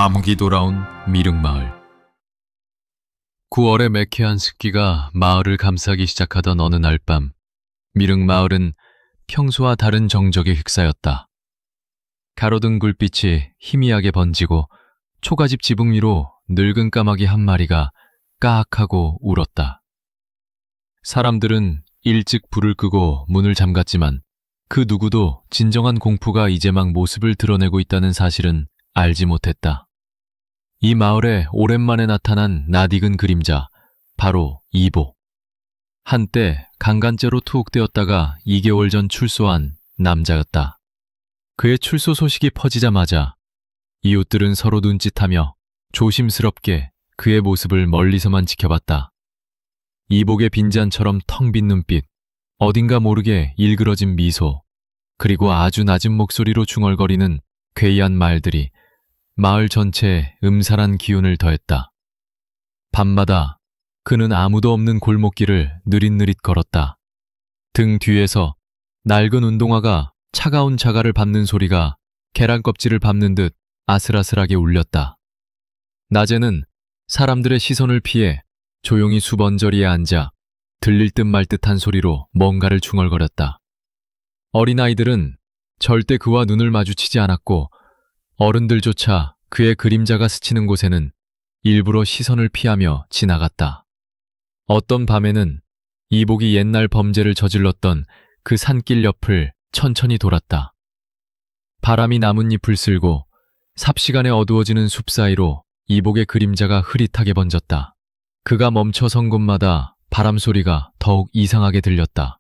암흑이 돌아온 미륵마을. 9월의 매캐한 습기가 마을을 감싸기 시작하던 어느 날 밤, 미륵마을은 평소와 다른 정적이 휩싸였다. 가로등 불빛이 희미하게 번지고 초가집 지붕 위로 늙은 까마귀 한 마리가 까악하고 울었다. 사람들은 일찍 불을 끄고 문을 잠갔지만 그 누구도 진정한 공포가 이제 막 모습을 드러내고 있다는 사실은 알지 못했다. 이 마을에 오랜만에 나타난 낯익은 그림자, 바로 이보. 한때 강간죄로 투옥되었다가 2개월 전 출소한 남자였다. 그의 출소 소식이 퍼지자마자 이웃들은 서로 눈짓하며 조심스럽게 그의 모습을 멀리서만 지켜봤다. 이복의 빈잔처럼 텅 빈 눈빛, 어딘가 모르게 일그러진 미소, 그리고 아주 낮은 목소리로 중얼거리는 괴이한 말들이 마을 전체에 음산한 기운을 더했다. 밤마다 그는 아무도 없는 골목길을 느릿느릿 걸었다. 등 뒤에서 낡은 운동화가 차가운 자갈을 밟는 소리가 계란 껍질을 밟는 듯 아슬아슬하게 울렸다. 낮에는 사람들의 시선을 피해 조용히 수번저리에 앉아 들릴 듯 말 듯한 소리로 뭔가를 중얼거렸다. 어린아이들은 절대 그와 눈을 마주치지 않았고 어른들조차 그의 그림자가 스치는 곳에는 일부러 시선을 피하며 지나갔다. 어떤 밤에는 이복이 옛날 범죄를 저질렀던 그 산길 옆을 천천히 돌았다. 바람이 나뭇잎을 쓸고 삽시간에 어두워지는 숲 사이로 이복의 그림자가 흐릿하게 번졌다. 그가 멈춰 선 곳마다 바람 소리가 더욱 이상하게 들렸다.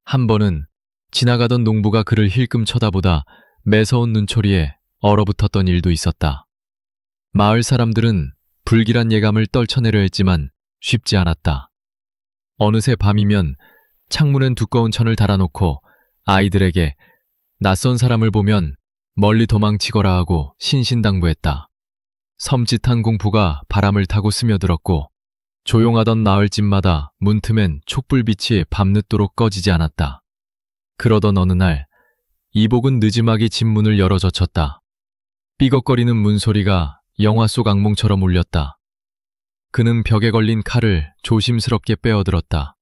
한 번은 지나가던 농부가 그를 힐끔 쳐다보다 매서운 눈초리에 얼어붙었던 일도 있었다. 마을 사람들은 불길한 예감을 떨쳐내려 했지만 쉽지 않았다. 어느새 밤이면 창문엔 두꺼운 천을 달아놓고 아이들에게 낯선 사람을 보면 멀리 도망치거라 하고 신신당부했다. 섬찟한 공포가 바람을 타고 스며들었고 조용하던 마을집마다 문틈엔 촛불빛이 밤늦도록 꺼지지 않았다. 그러던 어느 날 이복은 느지막이 집 문을 열어 젖혔다. 삐걱거리는 문소리가 영화 속 악몽처럼 울렸다. 그는 벽에 걸린 칼을 조심스럽게 빼어들었다.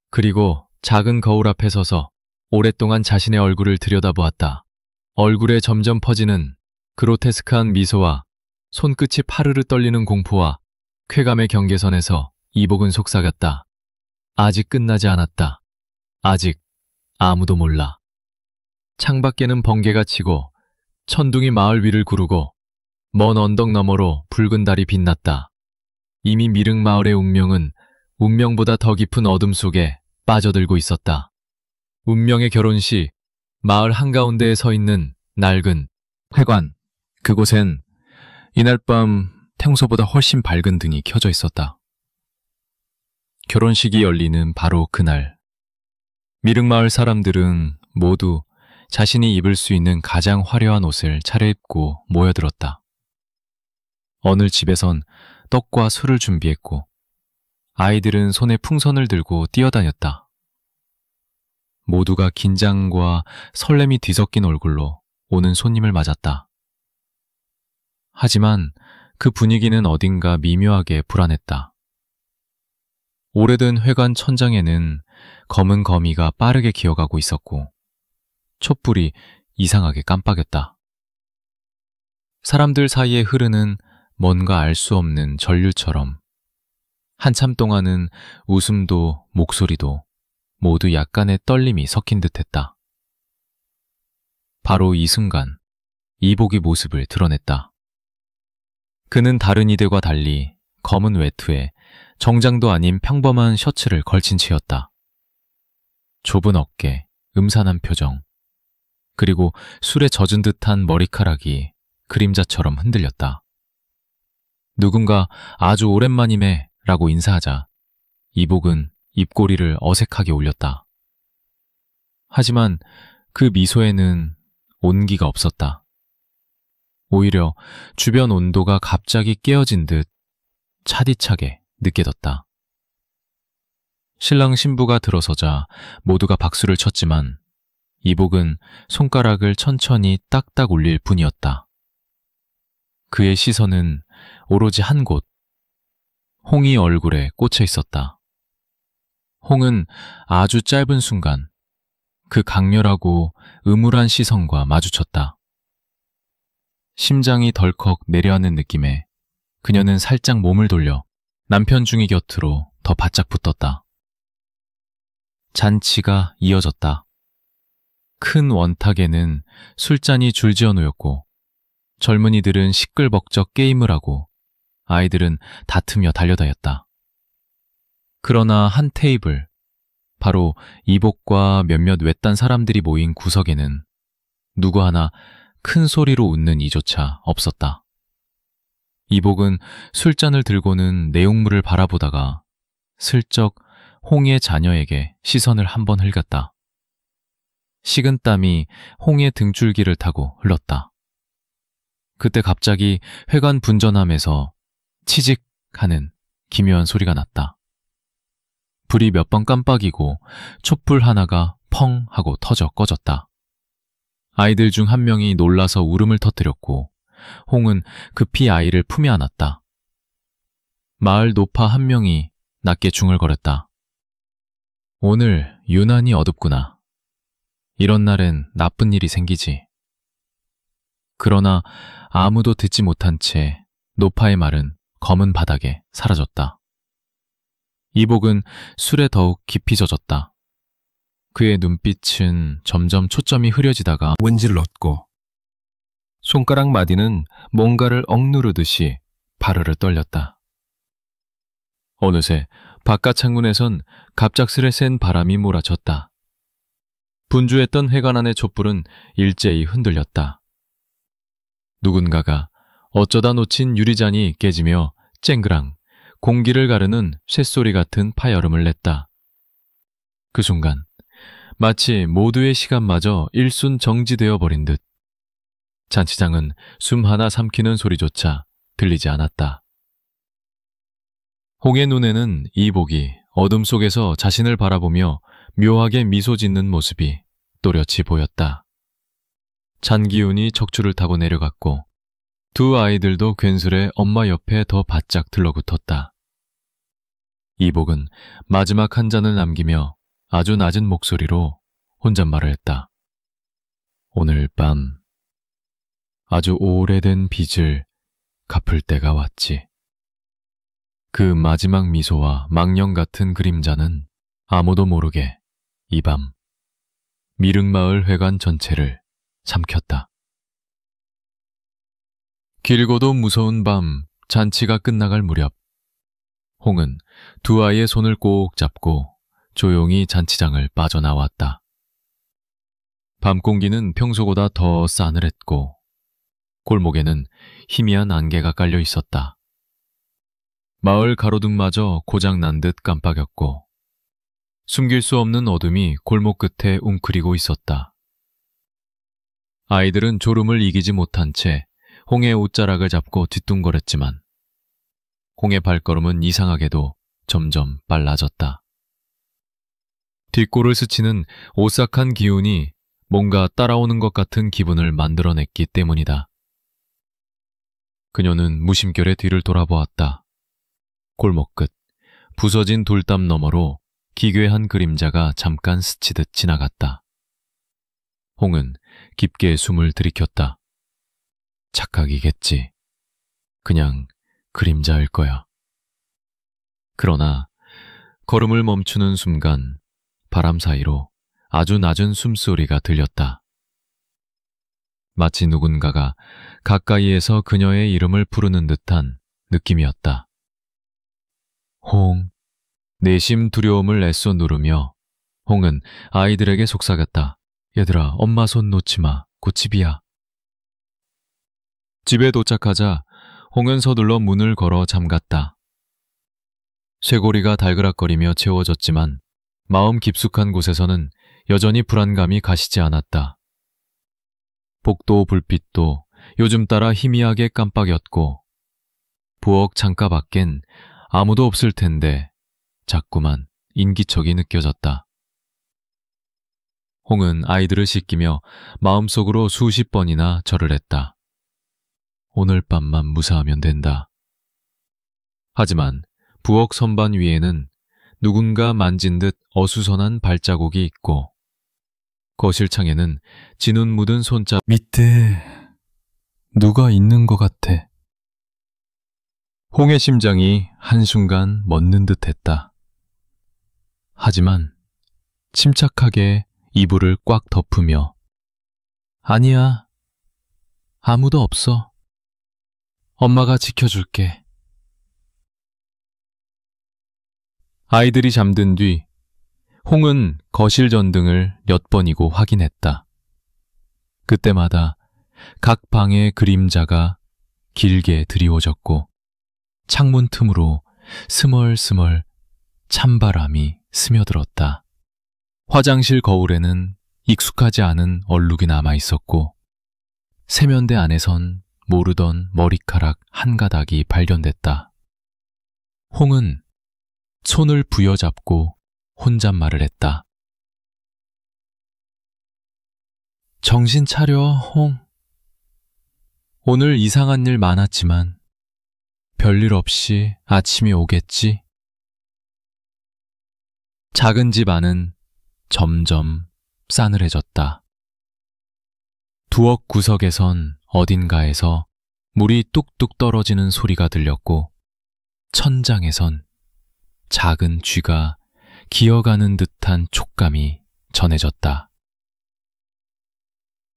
그리고 작은 거울 앞에 서서 오랫동안 자신의 얼굴을 들여다보았다. 얼굴에 점점 퍼지는 그로테스크한 미소와 손끝이 파르르 떨리는 공포와 쾌감의 경계선에서 이복은 속삭였다. 아직 끝나지 않았다. 아직 아무도 몰라. 창밖에는 번개가 치고 천둥이 마을 위를 구르고 먼 언덕 너머로 붉은 달이 빛났다. 이미 미륵마을의 운명은 운명보다 더 깊은 어둠 속에 빠져들고 있었다. 운명의 결혼식, 마을 한가운데에 서 있는 낡은 회관, 그곳엔 이날 밤 평소보다 훨씬 밝은 등이 켜져 있었다. 결혼식이 열리는 바로 그날, 미륵마을 사람들은 모두 자신이 입을 수 있는 가장 화려한 옷을 차려입고 모여들었다. 어느 집에선 떡과 술을 준비했고 아이들은 손에 풍선을 들고 뛰어다녔다. 모두가 긴장과 설렘이 뒤섞인 얼굴로 오는 손님을 맞았다. 하지만 그 분위기는 어딘가 미묘하게 불안했다. 오래된 회관 천장에는 검은 거미가 빠르게 기어가고 있었고 촛불이 이상하게 깜빡였다. 사람들 사이에 흐르는 뭔가 알 수 없는 전류처럼 한참 동안은 웃음도 목소리도 모두 약간의 떨림이 섞인 듯했다. 바로 이 순간 이복의 모습을 드러냈다. 그는 다른 이들과 달리 검은 외투에 정장도 아닌 평범한 셔츠를 걸친 채였다. 좁은 어깨, 음산한 표정, 그리고 술에 젖은 듯한 머리카락이 그림자처럼 흔들렸다. 누군가 아주 오랜만이네 라고 인사하자 이복은 입꼬리를 어색하게 올렸다. 하지만 그 미소에는 온기가 없었다. 오히려 주변 온도가 갑자기 깨어진 듯 차디차게 느껴졌다. 신랑 신부가 들어서자 모두가 박수를 쳤지만 이복은 손가락을 천천히 딱딱 올릴 뿐이었다. 그의 시선은 오로지 한 곳, 홍이 얼굴에 꽂혀 있었다. 홍은 아주 짧은 순간 그 강렬하고 음울한 시선과 마주쳤다. 심장이 덜컥 내려앉는 느낌에 그녀는 살짝 몸을 돌려 남편 중이 곁으로 더 바짝 붙었다. 잔치가 이어졌다. 큰 원탁에는 술잔이 줄지어 놓였고 젊은이들은 시끌벅적 게임을 하고 아이들은 다투며 달려다녔다. 그러나 한 테이블, 바로 이복과 몇몇 외딴 사람들이 모인 구석에는 누구 하나 큰 소리로 웃는 이조차 없었다. 이복은 술잔을 들고는 내용물을 바라보다가 슬쩍 홍의 자녀에게 시선을 한번 흘겼다. 식은땀이 홍의 등줄기를 타고 흘렀다. 그때 갑자기 회관 분전함에서 치직 하는 기묘한 소리가 났다. 불이 몇 번 깜빡이고 촛불 하나가 펑 하고 터져 꺼졌다. 아이들 중 한 명이 놀라서 울음을 터뜨렸고 홍은 급히 아이를 품에 안았다. 마을 노파 한 명이 낮게 중얼거렸다. 오늘 유난히 어둡구나. 이런 날엔 나쁜 일이 생기지. 그러나 아무도 듣지 못한 채 노파의 말은 검은 바닥에 사라졌다. 이복은 술에 더욱 깊이 젖었다. 그의 눈빛은 점점 초점이 흐려지다가 문질렀고 손가락 마디는 뭔가를 억누르듯이 바르르 떨렸다. 어느새 바깥 창문에선 갑작스레 센 바람이 몰아쳤다. 분주했던 회관 안의 촛불은 일제히 흔들렸다. 누군가가 어쩌다 놓친 유리잔이 깨지며 쨍그랑 공기를 가르는 쇳소리 같은 파열음을 냈다. 그 순간 마치 모두의 시간마저 일순 정지되어 버린 듯 잔치장은 숨 하나 삼키는 소리조차 들리지 않았다. 홍의 눈에는 이복이 어둠 속에서 자신을 바라보며 묘하게 미소 짓는 모습이 또렷이 보였다. 잔 기운이 척추를 타고 내려갔고 두 아이들도 괜스레 엄마 옆에 더 바짝 들러붙었다. 이복은 마지막 한 잔을 남기며 아주 낮은 목소리로 혼잣말을 했다. 오늘 밤 아주 오래된 빚을 갚을 때가 왔지. 그 마지막 미소와 망령 같은 그림자는 아무도 모르게 이 밤 미륵마을 회관 전체를 삼켰다. 길고도 무서운 밤 잔치가 끝나갈 무렵 홍은 두 아이의 손을 꼭 잡고 조용히 잔치장을 빠져나왔다. 밤 공기는 평소보다 더 싸늘했고 골목에는 희미한 안개가 깔려 있었다. 마을 가로등마저 고장난 듯 깜빡였고 숨길 수 없는 어둠이 골목 끝에 웅크리고 있었다. 아이들은 졸음을 이기지 못한 채 홍의 옷자락을 잡고 뒤뚱거렸지만 홍의 발걸음은 이상하게도 점점 빨라졌다. 뒷골을 스치는 오싹한 기운이 뭔가 따라오는 것 같은 기분을 만들어냈기 때문이다. 그녀는 무심결에 뒤를 돌아보았다. 골목 끝 부서진 돌담 너머로 기괴한 그림자가 잠깐 스치듯 지나갔다. 홍은 깊게 숨을 들이켰다. 착각이겠지. 그냥 그림자일 거야. 그러나 걸음을 멈추는 순간 바람 사이로 아주 낮은 숨소리가 들렸다. 마치 누군가가 가까이에서 그녀의 이름을 부르는 듯한 느낌이었다. 홍. 내심 두려움을 애써 누르며 홍은 아이들에게 속삭였다. 얘들아, 엄마 손 놓지 마. 곧 집이야. 집에 도착하자 홍은 서둘러 문을 걸어 잠갔다. 쇠고리가 달그락거리며 채워졌지만 마음 깊숙한 곳에서는 여전히 불안감이 가시지 않았다. 복도 불빛도 요즘 따라 희미하게 깜빡였고 부엌 창가 밖엔 아무도 없을 텐데 자꾸만 인기척이 느껴졌다. 홍은 아이들을 씻기며 마음속으로 수십 번이나 절을 했다. 오늘 밤만 무사하면 된다. 하지만 부엌 선반 위에는 누군가 만진 듯 어수선한 발자국이 있고 거실 창에는 진운 묻은 손잡 밑에 누가 있는 것 같아. 홍의 심장이 한순간 멎는 듯 했다. 하지만 침착하게 이불을 꽉 덮으며 아니야, 아무도 없어. 엄마가 지켜줄게. 아이들이 잠든 뒤 홍은 거실 전등을 몇 번이고 확인했다. 그때마다 각 방의 그림자가 길게 드리워졌고 창문 틈으로 스멀스멀 찬바람이 스며들었다. 화장실 거울에는 익숙하지 않은 얼룩이 남아 있었고 세면대 안에선 모르던 머리카락 한 가닥이 발견됐다. 홍은 손을 부여잡고 혼잣말을 했다. 정신 차려, 홍. 오늘 이상한 일 많았지만 별일 없이 아침이 오겠지. 작은 집 안은 점점 싸늘해졌다. 두억 구석에선 어딘가에서 물이 뚝뚝 떨어지는 소리가 들렸고 천장에선 작은 쥐가 기어가는 듯한 촉감이 전해졌다.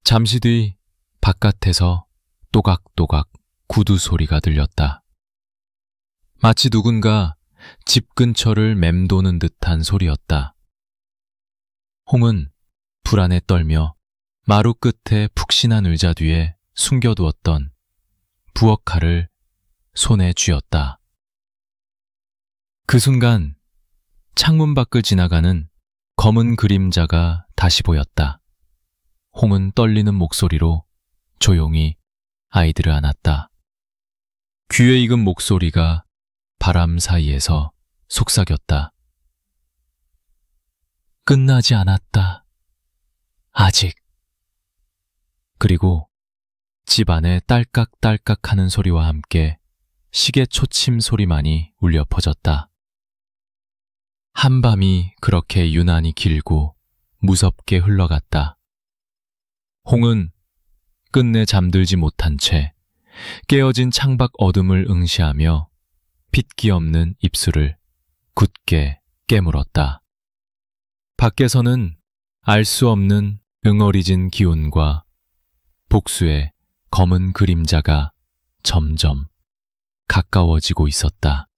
잠시 뒤 바깥에서 또각또각 구두 소리가 들렸다. 마치 누군가 집 근처를 맴도는 듯한 소리였다. 홍은 불안에 떨며 마루 끝에 푹신한 의자 뒤에 숨겨두었던 부엌 칼을 손에 쥐었다. 그 순간 창문 밖을 지나가는 검은 그림자가 다시 보였다. 홍은 떨리는 목소리로 조용히 아이들을 안았다. 귀에 익은 목소리가 바람 사이에서 속삭였다. 끝나지 않았다. 아직. 그리고 집 안에 딸깍딸깍 하는 소리와 함께 시계 초침 소리만이 울려 퍼졌다. 한밤이 그렇게 유난히 길고 무섭게 흘러갔다. 홍은 끝내 잠들지 못한 채 깨어진 창밖 어둠을 응시하며 핏기 없는 입술을 굳게 깨물었다. 밖에서는 알 수 없는 응어리진 기운과 복수의 검은 그림자가 점점 가까워지고 있었다.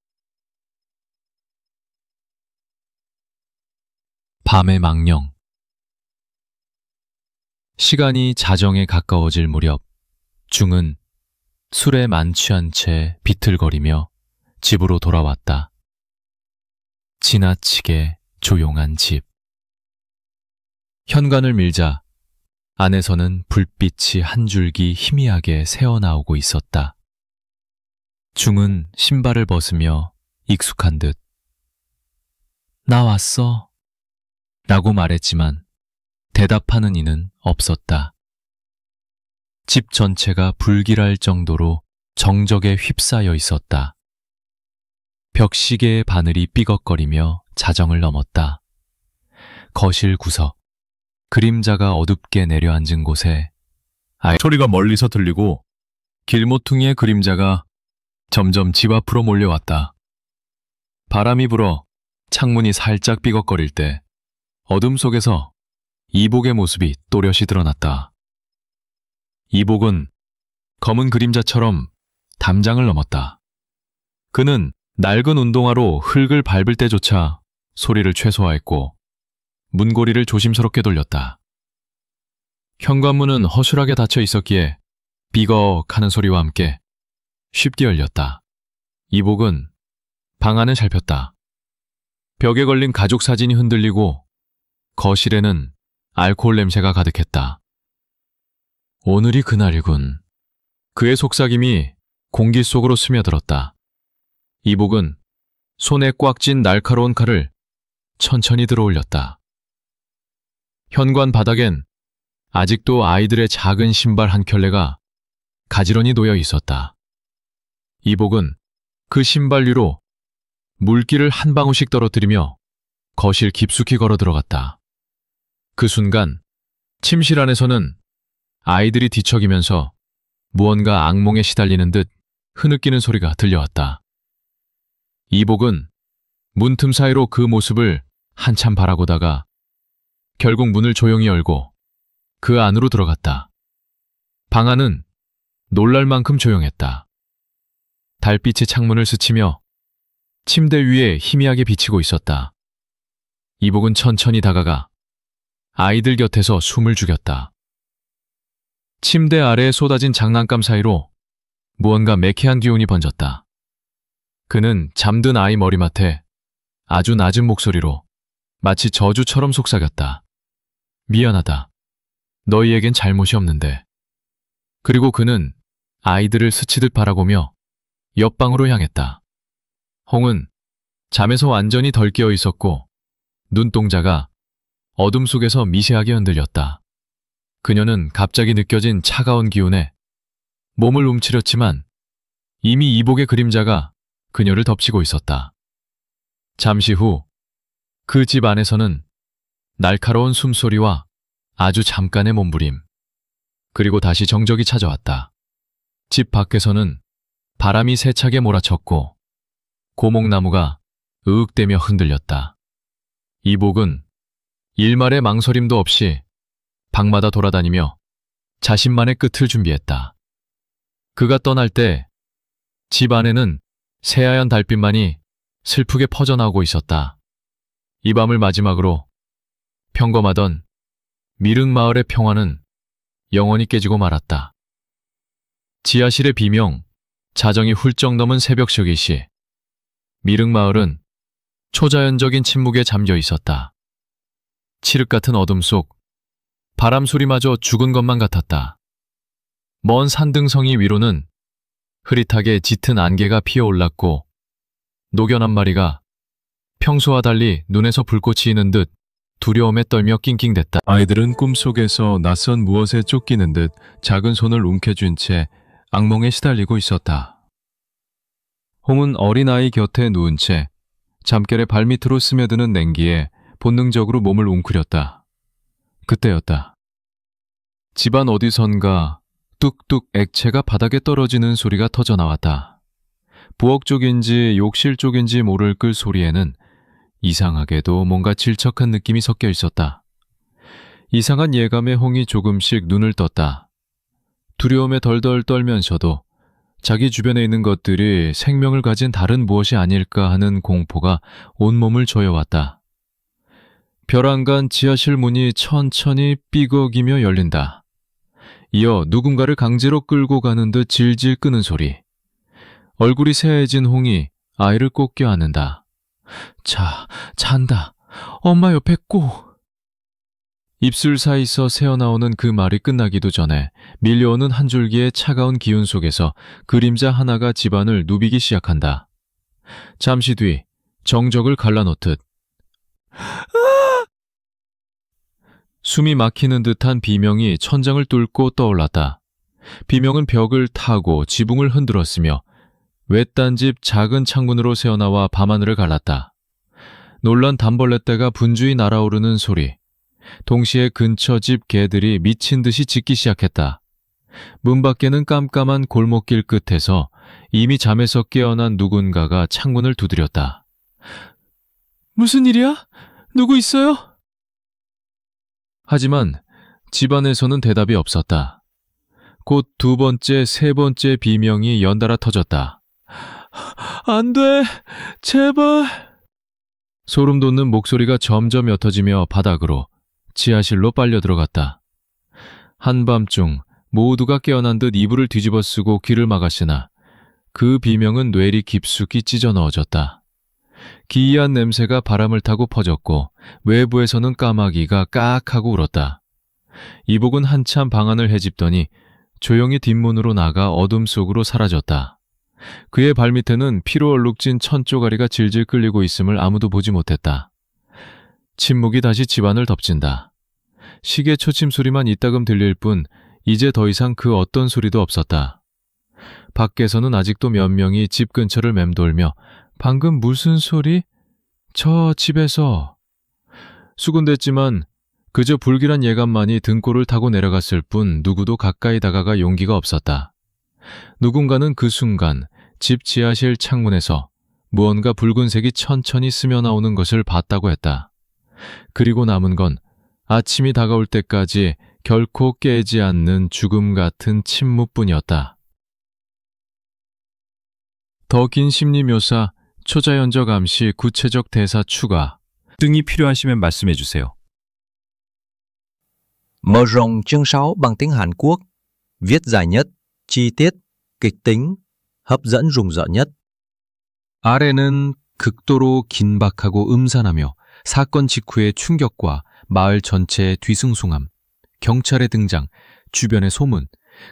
밤의 망령. 시간이 자정에 가까워질 무렵 중은 술에 만취한 채 비틀거리며 집으로 돌아왔다. 지나치게 조용한 집. 현관을 밀자 안에서는 불빛이 한 줄기 희미하게 새어나오고 있었다. 중은 신발을 벗으며 익숙한 듯 나 왔어 라고 말했지만 대답하는 이는 없었다. 집 전체가 불길할 정도로 정적에 휩싸여 있었다. 벽시계의 바늘이 삐걱거리며 자정을 넘었다. 거실 구석, 그림자가 어둡게 내려앉은 곳에 소리가 멀리서 들리고 길모퉁이의 그림자가 점점 집 앞으로 몰려왔다. 바람이 불어 창문이 살짝 삐걱거릴 때 어둠 속에서 이복의 모습이 또렷이 드러났다. 이복은 검은 그림자처럼 담장을 넘었다. 그는 낡은 운동화로 흙을 밟을 때조차 소리를 최소화했고 문고리를 조심스럽게 돌렸다. 현관문은 허술하게 닫혀 있었기에 삐걱 하는 소리와 함께 쉽게 열렸다. 이복은 방 안을 살폈다. 벽에 걸린 가족 사진이 흔들리고 거실에는 알코올 냄새가 가득했다. 오늘이 그날이군. 그의 속삭임이 공기 속으로 스며들었다. 이복은 손에 꽉 쥔 날카로운 칼을 천천히 들어올렸다. 현관 바닥엔 아직도 아이들의 작은 신발 한 켤레가 가지런히 놓여 있었다. 이복은 그 신발 위로 물기를 한 방울씩 떨어뜨리며 거실 깊숙이 걸어 들어갔다. 그 순간 침실 안에서는 아이들이 뒤척이면서 무언가 악몽에 시달리는 듯 흐느끼는 소리가 들려왔다. 이복은 문틈 사이로 그 모습을 한참 바라보다가 결국 문을 조용히 열고 그 안으로 들어갔다. 방 안은 놀랄 만큼 조용했다. 달빛이 창문을 스치며 침대 위에 희미하게 비치고 있었다. 이복은 천천히 다가가 아이들 곁에서 숨을 죽였다. 침대 아래에 쏟아진 장난감 사이로 무언가 매캐한 기운이 번졌다. 그는 잠든 아이 머리맡에 아주 낮은 목소리로 마치 저주처럼 속삭였다. 미안하다. 너희에겐 잘못이 없는데. 그리고 그는 아이들을 스치듯 바라보며 옆방으로 향했다. 홍은 잠에서 완전히 덜 깨어 있었고 눈동자가 어둠 속에서 미세하게 흔들렸다. 그녀는 갑자기 느껴진 차가운 기운에 몸을 움츠렸지만 이미 이복의 그림자가 그녀를 덮치고 있었다. 잠시 후 그 집 안에서는 날카로운 숨소리와 아주 잠깐의 몸부림, 그리고 다시 정적이 찾아왔다. 집 밖에서는 바람이 세차게 몰아쳤고 고목나무가 으윽대며 흔들렸다. 이복은 일말의 망설임도 없이 방마다 돌아다니며 자신만의 끝을 준비했다. 그가 떠날 때 집 안에는 새하얀 달빛만이 슬프게 퍼져나오고 있었다. 이 밤을 마지막으로 평범하던 미륵마을의 평화는 영원히 깨지고 말았다. 지하실의 비명, 자정이 훌쩍 넘은 새벽 시기 시 미륵마을은 초자연적인 침묵에 잠겨 있었다. 칠흑 같은 어둠 속 바람 소리마저 죽은 것만 같았다. 먼 산등성이 위로는 흐릿하게 짙은 안개가 피어올랐고 노견 한 마리가 평소와 달리 눈에서 불꽃이 있는 듯 두려움에 떨며 낑낑댔다. 아이들은 꿈속에서 낯선 무엇에 쫓기는 듯 작은 손을 움켜쥔 채 악몽에 시달리고 있었다. 홍은 어린아이 곁에 누운 채 잠결에 발밑으로 스며드는 냉기에 본능적으로 몸을 웅크렸다. 그때였다. 집안 어디선가 뚝뚝 액체가 바닥에 떨어지는 소리가 터져나왔다. 부엌 쪽인지 욕실 쪽인지 모를 그 소리에는 이상하게도 뭔가 질척한 느낌이 섞여 있었다. 이상한 예감에 홍이 조금씩 눈을 떴다. 두려움에 덜덜 떨면서도 자기 주변에 있는 것들이 생명을 가진 다른 무엇이 아닐까 하는 공포가 온몸을 조여왔다. 벼랑간 지하실 문이 천천히 삐걱이며 열린다. 이어 누군가를 강제로 끌고 가는 듯 질질 끄는 소리. 얼굴이 새해진 홍이 아이를 꼭 껴안는다. 잔다. 엄마 옆에 꼭. 입술 사이서 새어나오는 그 말이 끝나기도 전에 밀려오는 한 줄기의 차가운 기운 속에서 그림자 하나가 집안을 누비기 시작한다. 잠시 뒤 정적을 갈라놓듯 숨이 막히는 듯한 비명이 천장을 뚫고 떠올랐다. 비명은 벽을 타고 지붕을 흔들었으며 외딴 집 작은 창문으로 새어나와 밤하늘을 갈랐다. 놀란 단벌레떼가 분주히 날아오르는 소리. 동시에 근처 집 개들이 미친 듯이 짖기 시작했다. 문 밖에는 깜깜한 골목길 끝에서 이미 잠에서 깨어난 누군가가 창문을 두드렸다. 무슨 일이야? 누구 있어요? 하지만 집안에서는 대답이 없었다. 곧 두 번째, 세 번째 비명이 연달아 터졌다. 안 돼! 제발! 소름 돋는 목소리가 점점 옅어지며 바닥으로 지하실로 빨려 들어갔다. 한밤중 모두가 깨어난 듯 이불을 뒤집어 쓰고 귀를 막았으나 그 비명은 뇌리 깊숙이 찢어 넣어졌다. 기이한 냄새가 바람을 타고 퍼졌고 외부에서는 까마귀가 까악하고 울었다. 이복은 한참 방안을 헤집더니 조용히 뒷문으로 나가 어둠 속으로 사라졌다. 그의 발밑에는 피로 얼룩진 천조가리가 질질 끌리고 있음을 아무도 보지 못했다. 침묵이 다시 집안을 덮친다. 시계 초침 소리만 이따금 들릴 뿐 이제 더 이상 그 어떤 소리도 없었다. 밖에서는 아직도 몇 명이 집 근처를 맴돌며 방금 무슨 소리? 저 집에서. 수군댔지만 그저 불길한 예감만이 등골을 타고 내려갔을 뿐 누구도 가까이 다가가 용기가 없었다. 누군가는 그 순간 집 지하실 창문에서 무언가 붉은색이 천천히 스며나오는 것을 봤다고 했다. 그리고 남은 건 아침이 다가올 때까지 결코 깨지 않는 죽음 같은 침묵뿐이었다. 더 긴 심리 묘사, 초자연적 암시, 구체적 대사 추가 등이 필요하시면 말씀해 주세요. Mở rộng chương 6 bằng tiếng Hàn Quốc, viết dài nhất, chi tiết, kịch tính, hấp dẫn rùng rợn nhất. 아래는 극도로 긴박하고 음산하며 사건 직후의 충격과 마을 전체의 뒤숭숭함, 경찰의 등장, 주변의 소문,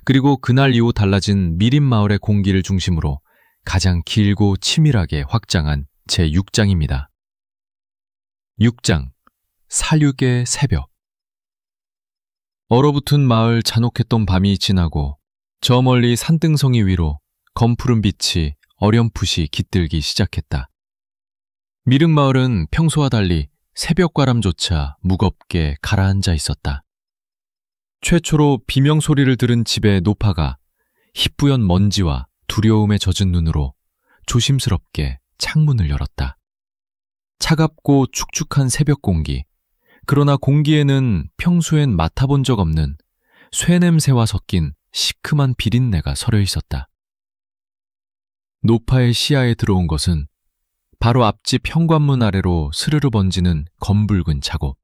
그리고 그날 이후 달라진 미림 마을의 공기를 중심으로 가장 길고 치밀하게 확장한 제6장입니다. 6장, 사륙의 새벽. 얼어붙은 마을 잔혹했던 밤이 지나고 저 멀리 산등성이 위로 검푸른 빛이 어렴풋이 깃들기 시작했다. 미륵 마을은 평소와 달리 새벽바람조차 무겁게 가라앉아 있었다. 최초로 비명 소리를 들은 집의 노파가 희뿌연 먼지와 두려움에 젖은 눈으로 조심스럽게 창문을 열었다. 차갑고 축축한 새벽 공기, 그러나 공기에는 평소엔 맡아본 적 없는 쇠냄새와 섞인 시큼한 비린내가 서려 있었다. 노파의 시야에 들어온 것은 바로 앞집 현관문 아래로 스르르 번지는 검붉은 자국.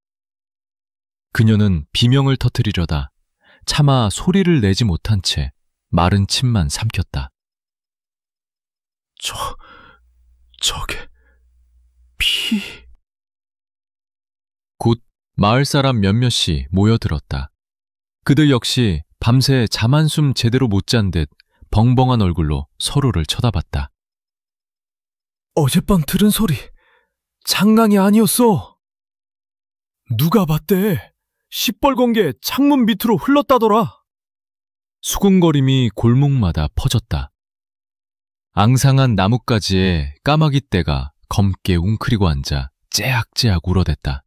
그녀는 비명을 터뜨리려다 차마 소리를 내지 못한 채 마른 침만 삼켰다. 저게 피... 곧 마을 사람 몇몇이 모여들었다. 그들 역시 밤새 잠 한숨 제대로 못 잔 듯 벙벙한 얼굴로 서로를 쳐다봤다. 어젯밤 들은 소리 장난이 아니었어. 누가 봤대? 시뻘건 게 창문 밑으로 흘렀다더라. 수군거림이 골목마다 퍼졌다. 앙상한 나뭇가지에 까마귀 떼가 검게 웅크리고 앉아 째악째악 울어댔다.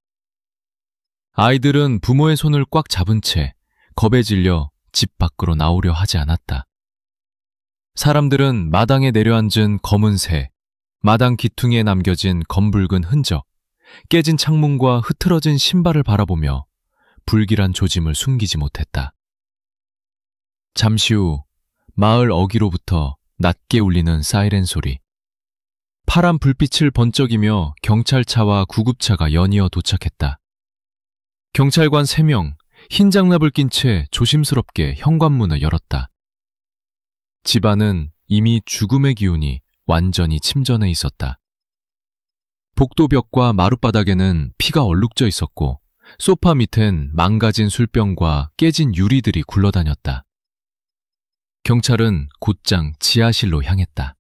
아이들은 부모의 손을 꽉 잡은 채 겁에 질려 집 밖으로 나오려 하지 않았다. 사람들은 마당에 내려앉은 검은 새, 마당 기퉁이에 남겨진 검붉은 흔적, 깨진 창문과 흐트러진 신발을 바라보며 불길한 조짐을 숨기지 못했다. 잠시 후 마을 어귀로부터 낮게 울리는 사이렌 소리, 파란 불빛을 번쩍이며 경찰차와 구급차가 연이어 도착했다. 경찰관 3명, 흰 장갑을 낀 채 조심스럽게 현관문을 열었다. 집안은 이미 죽음의 기운이 완전히 침전해 있었다. 복도벽과 마룻바닥에는 피가 얼룩져 있었고 소파 밑엔 망가진 술병과 깨진 유리들이 굴러다녔다. 경찰은 곧장 지하실로 향했다.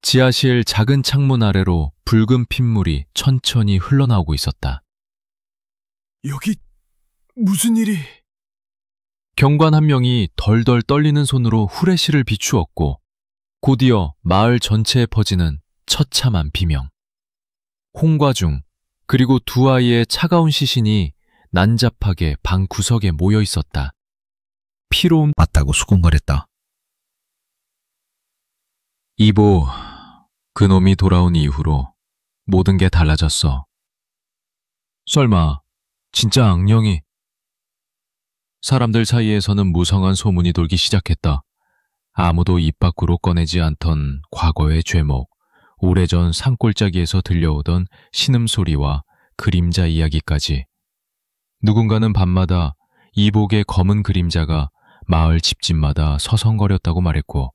지하실 작은 창문 아래로 붉은 핏물이 천천히 흘러나오고 있었다. 여기 무슨 일이... 경관 한 명이 덜덜 떨리는 손으로 후레쉬를 비추었고 곧이어 마을 전체에 퍼지는 처참한 비명. 홍과중, 그리고 두 아이의 차가운 시신이 난잡하게 방 구석에 모여 있었다. 피로움 맞다고 수군거렸다. 이보, 그놈이 돌아온 이후로 모든 게 달라졌어. 설마 진짜 악령이... 사람들 사이에서는 무성한 소문이 돌기 시작했다. 아무도 입 밖으로 꺼내지 않던 과거의 죄목, 오래전 산골짜기에서 들려오던 신음소리와 그림자 이야기까지. 누군가는 밤마다 이복의 검은 그림자가 마을 집집마다 서성거렸다고 말했고,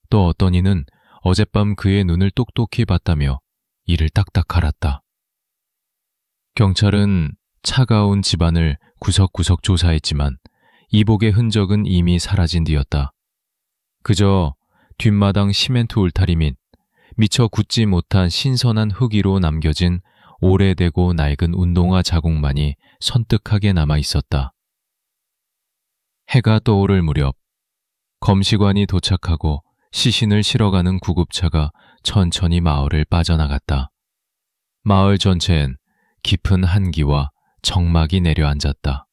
또 어떤 이는 어젯밤 그의 눈을 똑똑히 봤다며 이를 딱딱 갈았다. 경찰은 차가운 집안을 구석구석 조사했지만 이복의 흔적은 이미 사라진 뒤였다. 그저 뒷마당 시멘트 울타리 및 미처 굳지 못한 신선한 흙위로 남겨진 오래되고 낡은 운동화 자국만이 선뜩하게 남아 있었다. 해가 떠오를 무렵 검시관이 도착하고 시신을 실어가는 구급차가 천천히 마을을 빠져나갔다. 마을 전체엔 깊은 한기와 적막이 내려앉았다.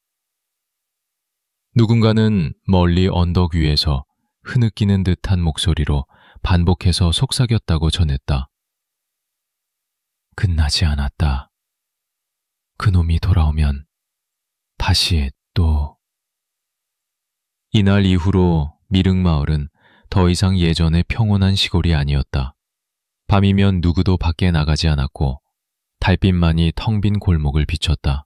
누군가는 멀리 언덕 위에서 흐느끼는 듯한 목소리로 반복해서 속삭였다고 전했다. 끝나지 않았다. 그놈이 돌아오면 다시 또. 이날 이후로 미륵마을은 더 이상 예전의 평온한 시골이 아니었다. 밤이면 누구도 밖에 나가지 않았고 달빛만이 텅 빈 골목을 비췄다.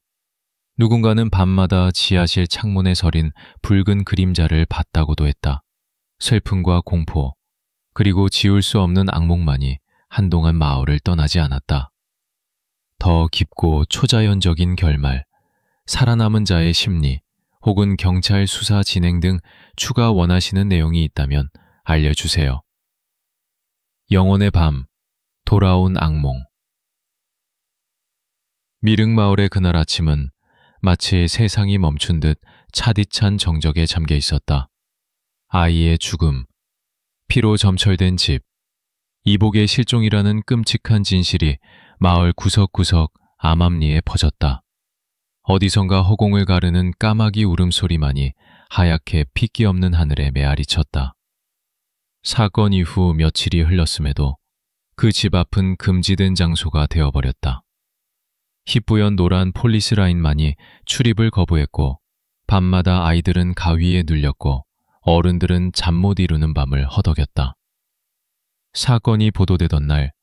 누군가는 밤마다 지하실 창문에 서린 붉은 그림자를 봤다고도 했다. 슬픔과 공포, 그리고 지울 수 없는 악몽만이 한동안 마을을 떠나지 않았다. 더 깊고 초자연적인 결말, 살아남은 자의 심리, 혹은 경찰 수사 진행 등 추가 원하시는 내용이 있다면 알려주세요. 영혼의 밤, 돌아온 악몽. 미륵마을의 그날 아침은 마치 세상이 멈춘 듯 차디찬 정적에 잠겨 있었다. 아이의 죽음, 피로 점철된 집, 이복의 실종이라는 끔찍한 진실이 마을 구석구석 암암리에 퍼졌다. 어디선가 허공을 가르는 까마귀 울음소리만이 하얗게 핏기 없는 하늘에 메아리 쳤다. 사건 이후 며칠이 흘렀음에도 그 집 앞은 금지된 장소가 되어버렸다. 희뿌연 노란 폴리스 라인만이 출입을 거부했고 밤마다 아이들은 가위에 눌렸고 어른들은 잠 못 이루는 밤을 허덕였다. 사건이 보도되던 날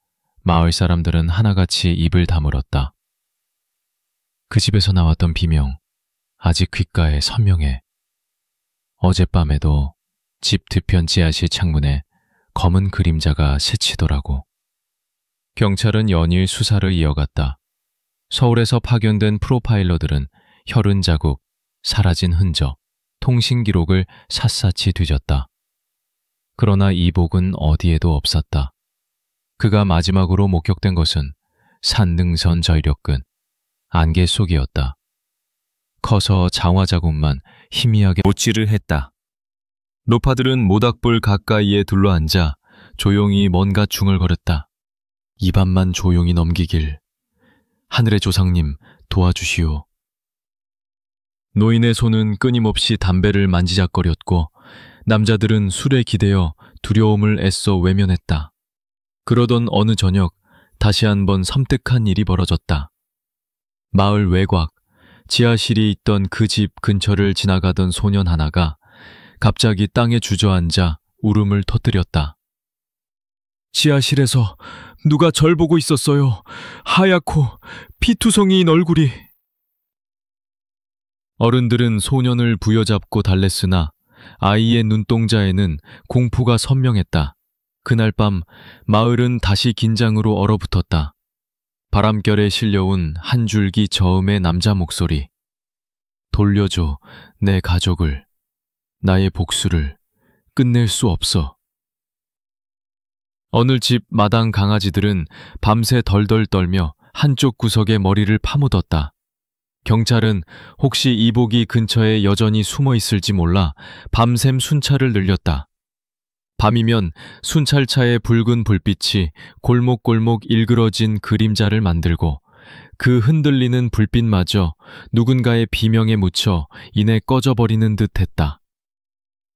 마을 사람들은 하나같이 입을 다물었다. 그 집에서 나왔던 비명, 아직 귓가에 선명해. 어젯밤에도 집 뒤편 지하실 창문에 검은 그림자가 스치더라고. 경찰은 연일 수사를 이어갔다. 서울에서 파견된 프로파일러들은 혈흔 자국, 사라진 흔적, 통신 기록을 샅샅이 뒤졌다. 그러나 이복은 어디에도 없었다. 그가 마지막으로 목격된 것은 산능선 절벽근, 안개 속이었다. 커서 장화 자국만 희미하게 모찌를 했다. 노파들은 모닥불 가까이에 둘러앉아 조용히 뭔가 중얼거렸다. 이 밤만 조용히 넘기길. 하늘의 조상님 도와주시오. 노인의 손은 끊임없이 담배를 만지작거렸고 남자들은 술에 기대어 두려움을 애써 외면했다. 그러던 어느 저녁 다시 한번 섬뜩한 일이 벌어졌다. 마을 외곽, 지하실이 있던 그 집 근처를 지나가던 소년 하나가 갑자기 땅에 주저앉아 울음을 터뜨렸다. 지하실에서 누가 절 보고 있었어요. 하얗고 피투성이인 얼굴이. 어른들은 소년을 부여잡고 달랬으나 아이의 눈동자에는 공포가 선명했다. 그날 밤 마을은 다시 긴장으로 얼어붙었다. 바람결에 실려온 한 줄기 저음의 남자 목소리. 돌려줘, 내 가족을. 나의 복수를 끝낼 수 없어. 어느 집 마당 강아지들은 밤새 덜덜 떨며 한쪽 구석에 머리를 파묻었다. 경찰은 혹시 이복이 근처에 여전히 숨어 있을지 몰라 밤샘 순찰을 늘렸다. 밤이면 순찰차의 붉은 불빛이 골목골목 일그러진 그림자를 만들고 그 흔들리는 불빛마저 누군가의 비명에 묻혀 이내 꺼져버리는 듯 했다.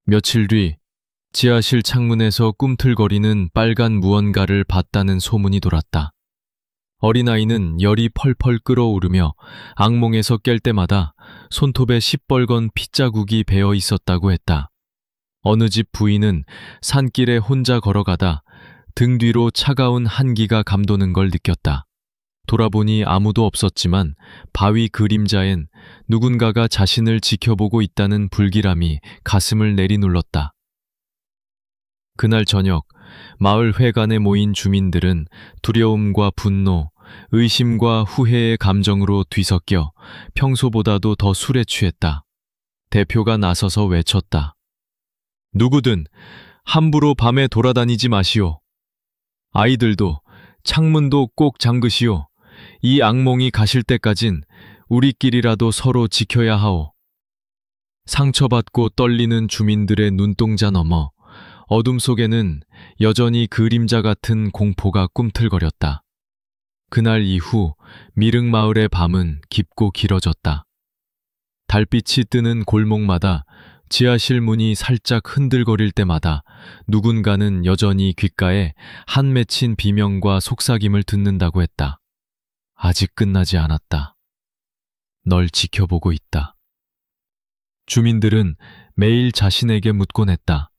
며칠 뒤 지하실 창문에서 꿈틀거리는 빨간 무언가를 봤다는 소문이 돌았다. 어린아이는 열이 펄펄 끓어오르며 악몽에서 깰 때마다 손톱에 시뻘건 핏자국이 배어 있었다고 했다. 어느 집 부인은 산길에 혼자 걸어가다 등 뒤로 차가운 한기가 감도는 걸 느꼈다. 돌아보니 아무도 없었지만 바위 그림자엔 누군가가 자신을 지켜보고 있다는 불길함이 가슴을 내리눌렀다. 그날 저녁 마을 회관에 모인 주민들은 두려움과 분노, 의심과 후회의 감정으로 뒤섞여 평소보다도 더 술에 취했다. 대표가 나서서 외쳤다. 누구든 함부로 밤에 돌아다니지 마시오. 아이들도 창문도 꼭 잠그시오. 이 악몽이 가실 때까진 우리끼리라도 서로 지켜야 하오. 상처받고 떨리는 주민들의 눈동자 너머 어둠 속에는 여전히 그림자 같은 공포가 꿈틀거렸다. 그날 이후 미륵 마을의 밤은 깊고 길어졌다. 달빛이 뜨는 골목마다 지하실 문이 살짝 흔들거릴 때마다 누군가는 여전히 귓가에 한 맺힌 비명과 속삭임을 듣는다고 했다. 아직 끝나지 않았다. 널 지켜보고 있다. 주민들은 매일 자신에게 묻곤 했다.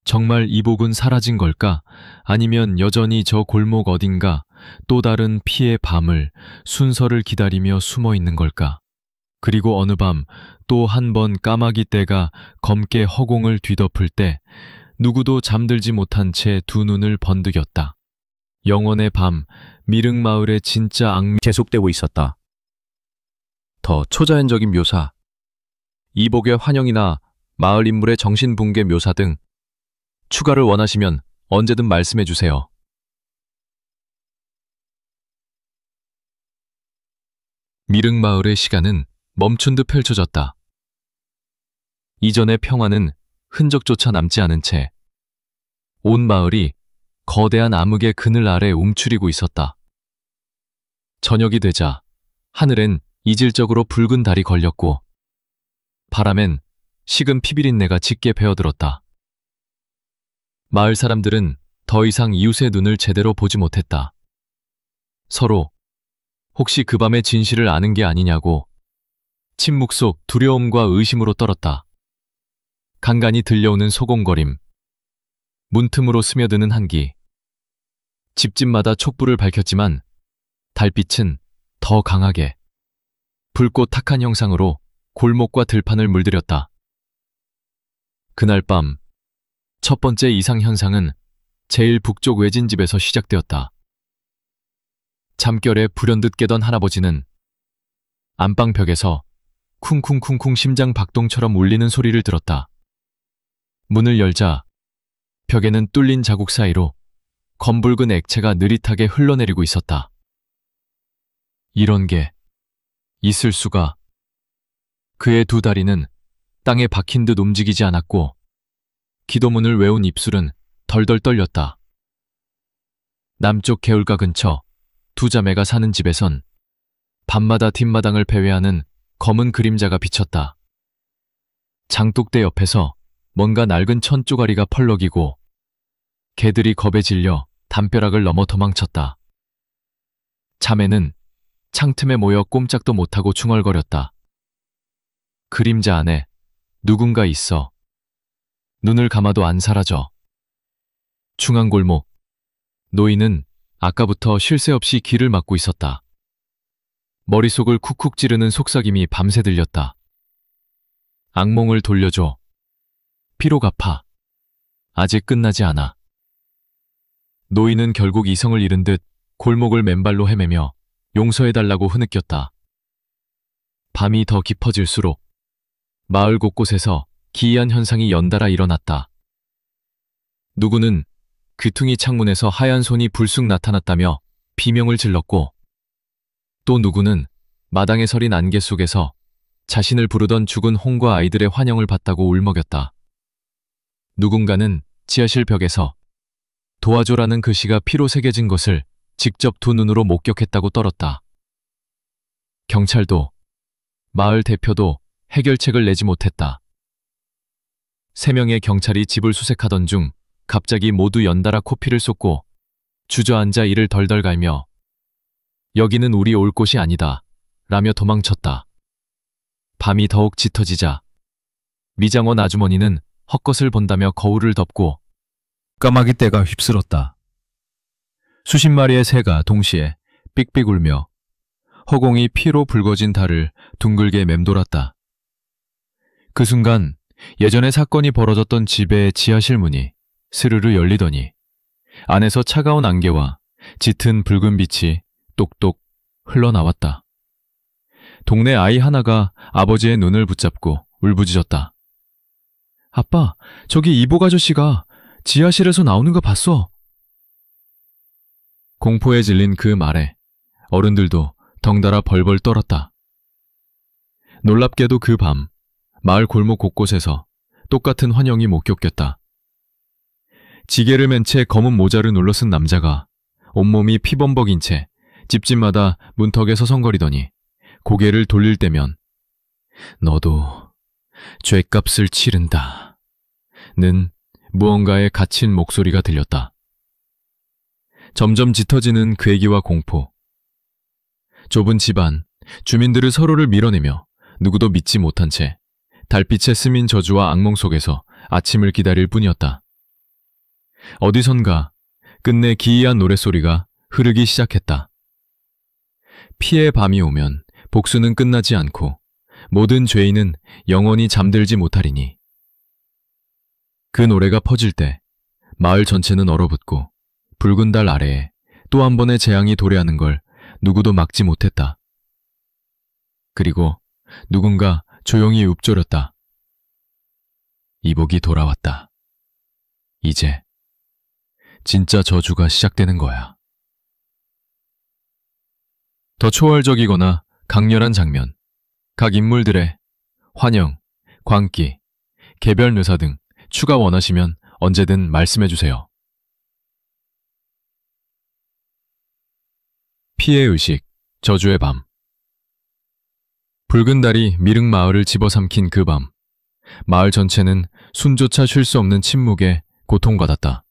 정말 이복은 사라진 걸까? 아니면 여전히 저 골목 어딘가 또 다른 피의 밤을 순서를 기다리며 숨어 있는 걸까? 그리고 어느 밤 또 한 번 까마귀 떼가 검게 허공을 뒤덮을 때 누구도 잠들지 못한 채 두 눈을 번득였다. 영원의 밤, 미륵 마을의 진짜 악미 계속되고 있었다. 더 초자연적인 묘사, 이복의 환영이나 마을 인물의 정신붕괴 묘사 등 추가를 원하시면 언제든 말씀해 주세요. 미륵 마을의 시간은 멈춘 듯 펼쳐졌다. 이전의 평화는 흔적조차 남지 않은 채 온 마을이 거대한 암흑의 그늘 아래 움츠리고 있었다. 저녁이 되자 하늘엔 이질적으로 붉은 달이 걸렸고 바람엔 식은 피비린내가 짙게 배어들었다. 마을 사람들은 더 이상 이웃의 눈을 제대로 보지 못했다. 서로 혹시 그 밤의 진실을 아는 게 아니냐고 침묵 속 두려움과 의심으로 떨었다. 간간히 들려오는 소곤거림, 문틈으로 스며드는 한기. 집집마다 촛불을 밝혔지만 달빛은 더 강하게 붉고 탁한 형상으로 골목과 들판을 물들였다. 그날 밤 첫 번째 이상 현상은 제일 북쪽 외진 집에서 시작되었다. 잠결에 불현듯 깨던 할아버지는 안방 벽에서 쿵쿵쿵쿵 심장 박동처럼 울리는 소리를 들었다. 문을 열자 벽에는 뚫린 자국 사이로 검붉은 액체가 느릿하게 흘러내리고 있었다. 이런 게 있을 수가. 그의 두 다리는 땅에 박힌 듯 움직이지 않았고 기도문을 외운 입술은 덜덜 떨렸다. 남쪽 개울가 근처 두 자매가 사는 집에선 밤마다 뒷마당을 배회하는 검은 그림자가 비쳤다. 장독대 옆에서 뭔가 낡은 천 쪼가리가 펄럭이고 개들이 겁에 질려 담벼락을 넘어 도망쳤다. 자매는 창틈에 모여 꼼짝도 못하고 중얼거렸다. 그림자 안에 누군가 있어. 눈을 감아도 안 사라져. 중앙골목, 노인은 아까부터 쉴 새 없이 길을 막고 있었다. 머릿속을 쿡쿡 찌르는 속삭임이 밤새 들렸다. 악몽을 돌려줘. 피로 갚아. 아직 끝나지 않아. 노인은 결국 이성을 잃은 듯 골목을 맨발로 헤매며 용서해달라고 흐느꼈다. 밤이 더 깊어질수록 마을 곳곳에서 기이한 현상이 연달아 일어났다. 누구는 귀퉁이 창문에서 하얀 손이 불쑥 나타났다며 비명을 질렀고 또 누구는 마당에 서린 안개 속에서 자신을 부르던 죽은 홍과 아이들의 환영을 받다고 울먹였다. 누군가는 지하실 벽에서 도와줘라는 글씨가 피로 새겨진 것을 직접 두 눈으로 목격했다고 떨었다. 경찰도 마을 대표도 해결책을 내지 못했다. 3명의 경찰이 집을 수색하던 중 갑자기 모두 연달아 코피를 쏟고 주저앉아 이를 덜덜 갈며 여기는 우리 올 곳이 아니다 라며 도망쳤다. 밤이 더욱 짙어지자 미장원 아주머니는 헛것을 본다며 거울을 덮고 까마귀 떼가 휩쓸었다. 수십 마리의 새가 동시에 삑삑 울며 허공이 피로 붉어진 달을 둥글게 맴돌았다. 그 순간 예전에 사건이 벌어졌던 집의 지하실 문이 스르르 열리더니 안에서 차가운 안개와 짙은 붉은 빛이 똑똑 흘러나왔다. 동네 아이 하나가 아버지의 눈을 붙잡고 울부짖었다. 아빠, 저기 이복 아저씨가 지하실에서 나오는 거 봤어. 공포에 질린 그 말에 어른들도 덩달아 벌벌 떨었다. 놀랍게도 그 밤 마을 골목 곳곳에서 똑같은 환영이 목격됐다. 지게를 맨 채 검은 모자를 눌러쓴 남자가 온몸이 피범벅인 채 집집마다 문턱에 서성거리더니 고개를 돌릴 때면 너도 죗값을 치른다 는 무언가에 갇힌 목소리가 들렸다. 점점 짙어지는 괴기와 공포. 좁은 집안, 주민들을 서로를 밀어내며 누구도 믿지 못한 채 달빛에 스민 저주와 악몽 속에서 아침을 기다릴 뿐이었다. 어디선가 끝내 기이한 노랫소리가 흐르기 시작했다. 피해 밤이 오면 복수는 끝나지 않고 모든 죄인은 영원히 잠들지 못하리니. 그 노래가 퍼질 때 마을 전체는 얼어붙고 붉은 달 아래에 또 한 번의 재앙이 도래하는 걸 누구도 막지 못했다. 그리고 누군가 조용히 읊조렸다. 이복이 돌아왔다. 이제 진짜 저주가 시작되는 거야. 더 초월적이거나 강렬한 장면, 각 인물들의 환영, 광기, 개별 묘사 등 추가 원하시면 언제든 말씀해주세요. 피해의식, 저주의 밤. 붉은 달이 미릉 마을을 집어삼킨 그 밤, 마을 전체는 숨조차 쉴 수 없는 침묵에 고통받았다.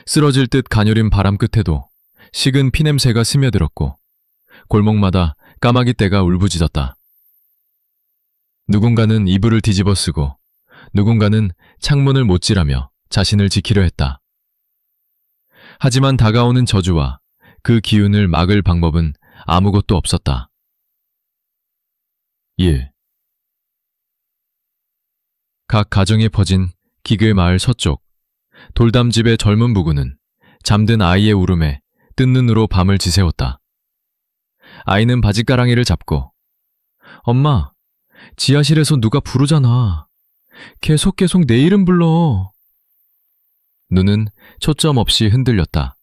쓰러질 듯 가녀린 바람 끝에도 식은 피냄새가 스며들었고 골목마다 까마귀 떼가 울부짖었다. 누군가는 이불을 뒤집어 쓰고 누군가는 창문을 못질하며 자신을 지키려 했다. 하지만 다가오는 저주와 그 기운을 막을 방법은 아무것도 없었다. 1. 각 가정에 퍼진 기글 마을 서쪽, 돌담집의 젊은 부부는 잠든 아이의 울음에 뜬 눈으로 밤을 지새웠다. 아이는 바짓가랑이를 잡고 엄마, 지하실에서 누가 부르잖아. 계속 내 이름 불러. 눈은 초점 없이 흔들렸다.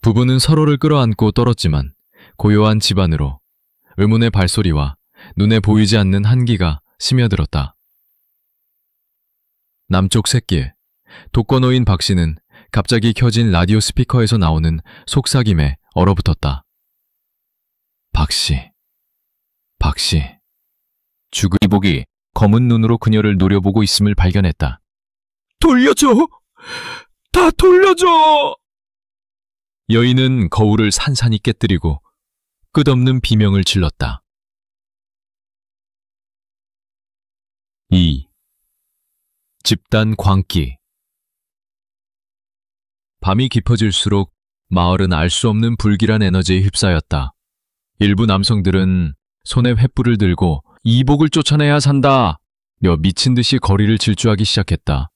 부부는 서로를 끌어안고 떨었지만 고요한 집안으로 의문의 발소리와 눈에 보이지 않는 한기가 스며들었다. 남쪽 샛길, 독거노인 박씨는 갑자기 켜진 라디오 스피커에서 나오는 속삭임에 얼어붙었다. 박씨. 죽을 이복이 검은 눈으로 그녀를 노려보고 있음을 발견했다. 돌려줘! 다 돌려줘! 여인은 거울을 산산히 깨뜨리고 끝없는 비명을 질렀다. 2. 집단 광기. 밤이 깊어질수록 마을은 알 수 없는 불길한 에너지에 휩싸였다. 일부 남성들은 손에 횃불을 들고 이복을 쫓아내야 산다! 며 미친 듯이 거리를 질주하기 시작했다.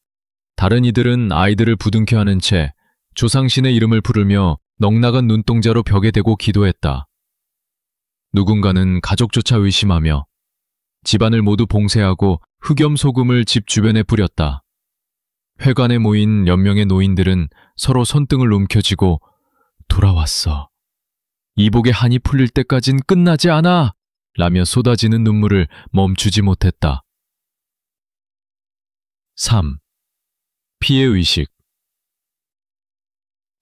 다른 이들은 아이들을 부둥켜 안은 채 조상신의 이름을 부르며 넉나간 눈동자로 벽에 대고 기도했다. 누군가는 가족조차 의심하며 집안을 모두 봉쇄하고 흑염 소금을 집 주변에 뿌렸다. 회관에 모인 몇 명의 노인들은 서로 손등을 움켜쥐고 돌아왔어. 이복의 한이 풀릴 때까진 끝나지 않아! 라며 쏟아지는 눈물을 멈추지 못했다. 3. 피해의식.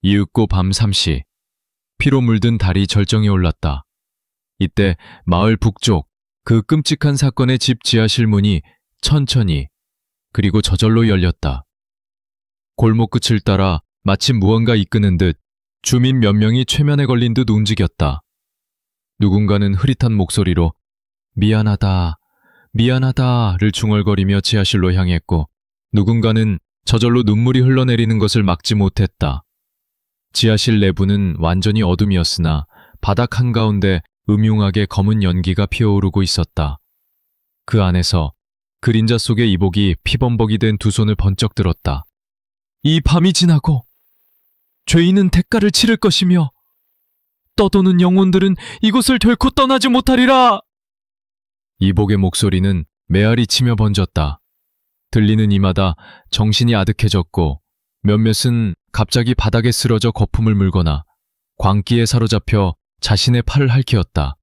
이윽고 밤 3시, 피로 물든 달이 절정에 올랐다. 이때 마을 북쪽 그 끔찍한 사건의 집 지하실 문이 천천히 그리고 저절로 열렸다. 골목 끝을 따라 마치 무언가 이끄는 듯 주민 몇 명이 최면에 걸린 듯 움직였다. 누군가는 흐릿한 목소리로 미안하다를 중얼거리며 지하실로 향했고 누군가는 저절로 눈물이 흘러내리는 것을 막지 못했다. 지하실 내부는 완전히 어둠이었으나 바닥 한가운데 음흉하게 검은 연기가 피어오르고 있었다. 그 안에서 그림자 속의 이복이 피범벅이 된 두 손을 번쩍 들었다. 이 밤이 지나고 죄인은 대가를 치를 것이며 떠도는 영혼들은 이곳을 결코 떠나지 못하리라. 이복의 목소리는 메아리 치며 번졌다. 들리는 이마다 정신이 아득해졌고 몇몇은 갑자기 바닥에 쓰러져 거품을 물거나 광기에 사로잡혀 자신의 팔을 핥히었다.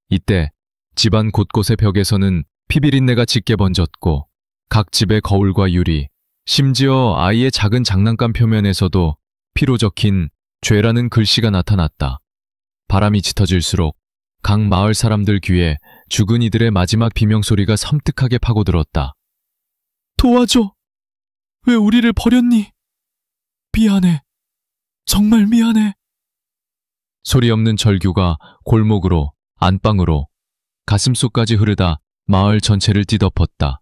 이때 집안 곳곳의 벽에서는 피비린내가 짙게 번졌고 각 집의 거울과 유리, 심지어 아이의 작은 장난감 표면에서도 피로 적힌 죄라는 글씨가 나타났다. 바람이 짙어질수록 각 마을 사람들 귀에 죽은 이들의 마지막 비명소리가 섬뜩하게 파고들었다. 도와줘. 왜 우리를 버렸니? 미안해. 정말 미안해. 소리 없는 절규가 골목으로, 안방으로, 가슴속까지 흐르다 마을 전체를 뒤덮었다.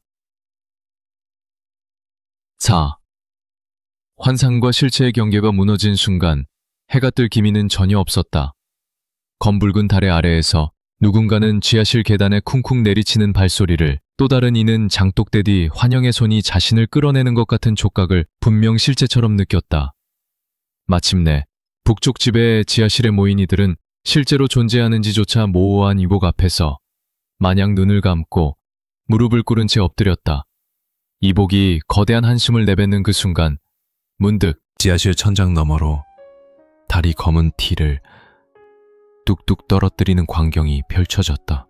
4. 환상과 실체의 경계가 무너진 순간 해가 뜰 기미는 전혀 없었다. 검붉은 달의 아래에서 누군가는 지하실 계단에 쿵쿵 내리치는 발소리를, 또 다른 이는 장독대디 환영의 손이 자신을 끌어내는 것 같은 촉각을 분명 실제처럼 느꼈다. 마침내 북쪽 집의 지하실에 모인 이들은 실제로 존재하는지조차 모호한 이복 앞에서 마냥 눈을 감고 무릎을 꿇은 채 엎드렸다. 이복이 거대한 한숨을 내뱉는 그 순간 문득 지하실 천장 너머로 달이 검은 티를 뚝뚝 떨어뜨리는 광경이 펼쳐졌다.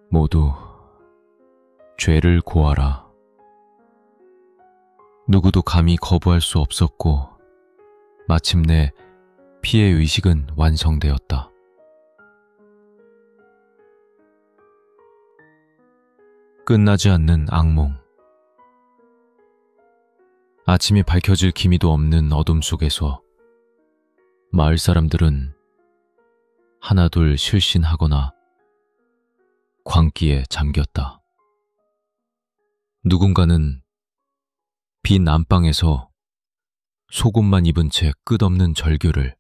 모두 죄를 고하라. 누구도 감히 거부할 수 없었고 마침내 피해 의식은 완성되었다. 끝나지 않는 악몽. 아침이 밝혀질 기미도 없는 어둠 속에서 마을 사람들은 하나둘 실신하거나 광기에 잠겼다. 누군가는 빈 안방에서 속옷만 입은 채 끝없는 절규를,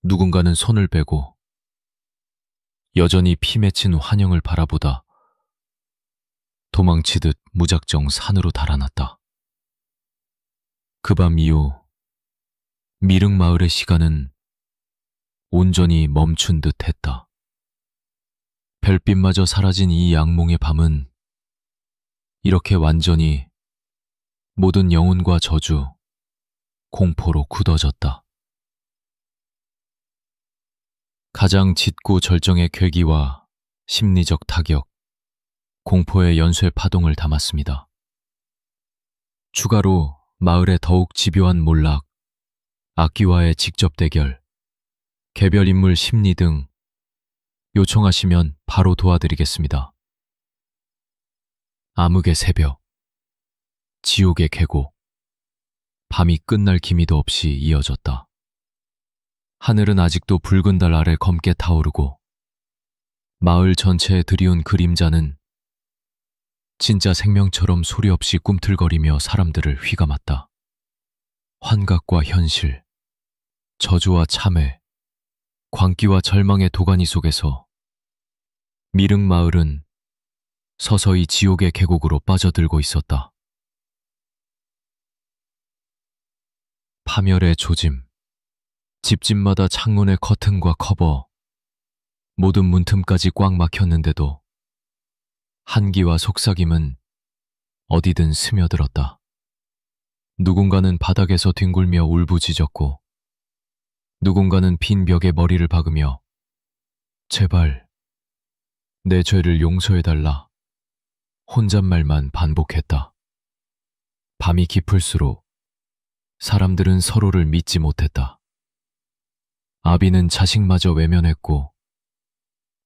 누군가는 손을 베고 여전히 피 맺힌 환영을 바라보다 도망치듯 무작정 산으로 달아났다. 그 밤 이후 미륵 마을의 시간은 온전히 멈춘 듯 했다. 별빛마저 사라진 이 악몽의 밤은 이렇게 완전히 모든 영혼과 저주, 공포로 굳어졌다. 가장 짙고 절정의 괴기와 심리적 타격, 공포의 연쇄 파동을 담았습니다. 추가로 마을의 더욱 집요한 몰락, 악귀와의 직접 대결, 개별 인물 심리 등 요청하시면 바로 도와드리겠습니다. 암흑의 새벽, 지옥의 계곡, 밤이 끝날 기미도 없이 이어졌다. 하늘은 아직도 붉은 달 아래 검게 타오르고 마을 전체에 드리운 그림자는 진짜 생명처럼 소리 없이 꿈틀거리며 사람들을 휘감았다. 환각과 현실, 저주와 참회, 광기와 절망의 도가니 속에서 미륵 마을은 서서히 지옥의 계곡으로 빠져들고 있었다. 파멸의 조짐, 집집마다 창문의 커튼과 커버, 모든 문틈까지 꽉 막혔는데도 한기와 속삭임은 어디든 스며들었다. 누군가는 바닥에서 뒹굴며 울부짖었고 누군가는 빈 벽에 머리를 박으며 제발 내 죄를 용서해달라 혼잣말만 반복했다. 밤이 깊을수록 사람들은 서로를 믿지 못했다. 아비는 자식마저 외면했고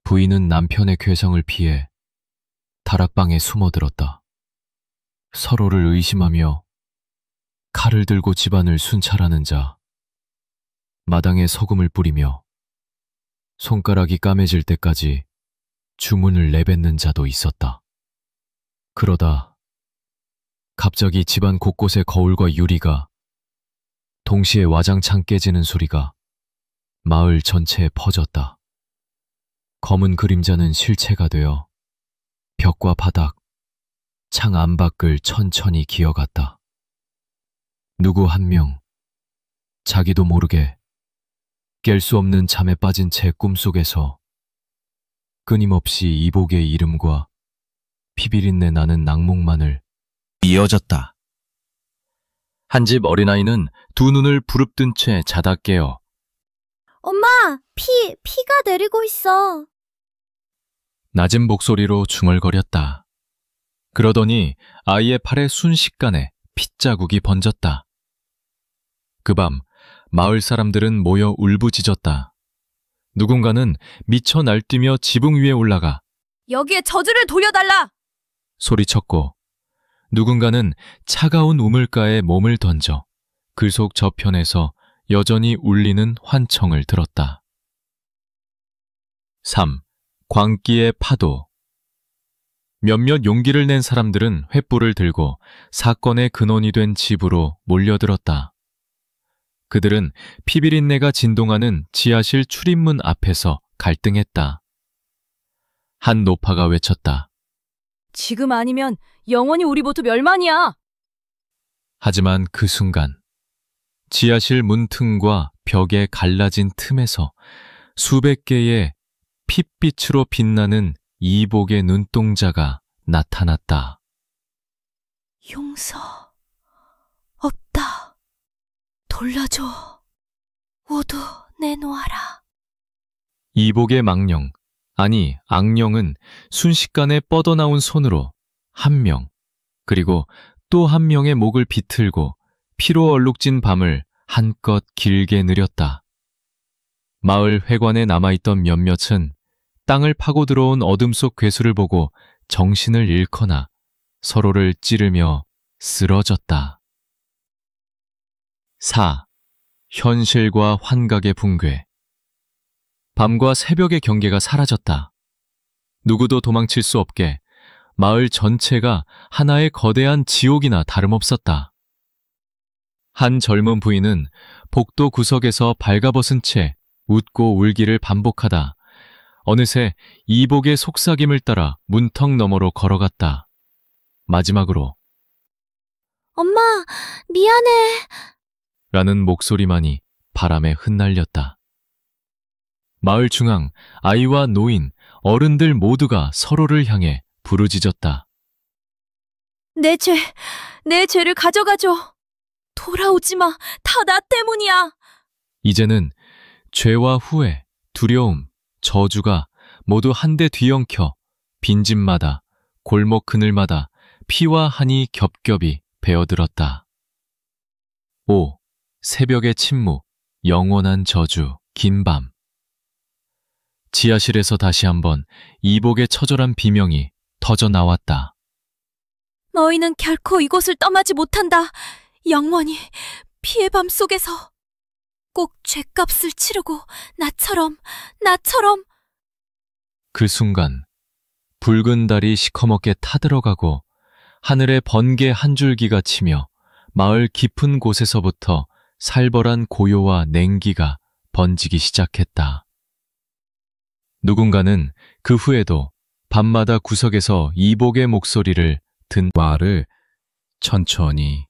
부인은 남편의 괴성을 피해 다락방에 숨어들었다. 서로를 의심하며 칼을 들고 집안을 순찰하는 자, 마당에 소금을 뿌리며 손가락이 까매질 때까지 주문을 내뱉는 자도 있었다. 그러다 갑자기 집안 곳곳의 거울과 유리가 동시에 와장창 깨지는 소리가 마을 전체에 퍼졌다. 검은 그림자는 실체가 되어 벽과 바닥, 창 안팎을 천천히 기어갔다. 누구 한 명, 자기도 모르게 깰 수 없는 잠에 빠진 채 꿈속에서 끊임없이 이복의 이름과 피비린내 나는 악몽만을 이어졌다. 한 집 어린아이는 두 눈을 부릅뜬 채 자다 깨어 엄마, 피가 내리고 있어. 낮은 목소리로 중얼거렸다. 그러더니 아이의 팔에 순식간에 핏자국이 번졌다. 그 밤 마을 사람들은 모여 울부짖었다. 누군가는 미쳐 날뛰며 지붕 위에 올라가 여기에 저주를 돌려달라! 소리쳤고, 누군가는 차가운 우물가에 몸을 던져 그 속 저편에서 여전히 울리는 환청을 들었다. 3. 광기의 파도. 몇몇 용기를 낸 사람들은 횃불을 들고 사건의 근원이 된 집으로 몰려들었다. 그들은 피비린내가 진동하는 지하실 출입문 앞에서 갈등했다. 한 노파가 외쳤다. 지금 아니면 영원히 우리 모두 멸망이야! 하지만 그 순간 지하실 문틈과 벽에 갈라진 틈에서 수백 개의 핏빛으로 빛나는 이복의 눈동자가 나타났다. 용서 없다. 돌려줘. 모두 내놓아라. 이복의 망령, 아니 악령은 순식간에 뻗어나온 손으로 한 명, 그리고 또 한 명의 목을 비틀고 피로 얼룩진 밤을 한껏 길게 느렸다. 마을 회관에 남아있던 몇몇은 땅을 파고 들어온 어둠 속 괴수를 보고 정신을 잃거나 서로를 찌르며 쓰러졌다. 4. 현실과 환각의 붕괴. 밤과 새벽의 경계가 사라졌다. 누구도 도망칠 수 없게 마을 전체가 하나의 거대한 지옥이나 다름없었다. 한 젊은 부인은 복도 구석에서 발가벗은 채 웃고 울기를 반복하다 어느새 이복의 속삭임을 따라 문턱 너머로 걸어갔다. 마지막으로 엄마, 미안해. 라는 목소리만이 바람에 흩날렸다. 마을 중앙 아이와 노인, 어른들 모두가 서로를 향해 부르짖었다. 내 죄를 가져가줘. 돌아오지 마. 다 나 때문이야. 이제는 죄와 후회, 두려움, 저주가 모두 한데 뒤엉켜 빈집마다 골목 그늘마다 피와 한이 겹겹이 베어들었다. 5. 새벽의 침묵, 영원한 저주, 긴 밤. 지하실에서 다시 한번 이복의 처절한 비명이 터져 나왔다. 너희는 결코 이곳을 떠나지 못한다. 영원히 피의 밤 속에서 꼭 죗값을 치르고 나처럼 그 순간 붉은 달이 시커멓게 타들어가고 하늘에 번개 한 줄기가 치며 마을 깊은 곳에서부터 살벌한 고요와 냉기가 번지기 시작했다. 누군가는 그 후에도 밤마다 구석에서 이복의 목소리를 듣는 말을 천천히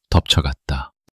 덮쳐갔다.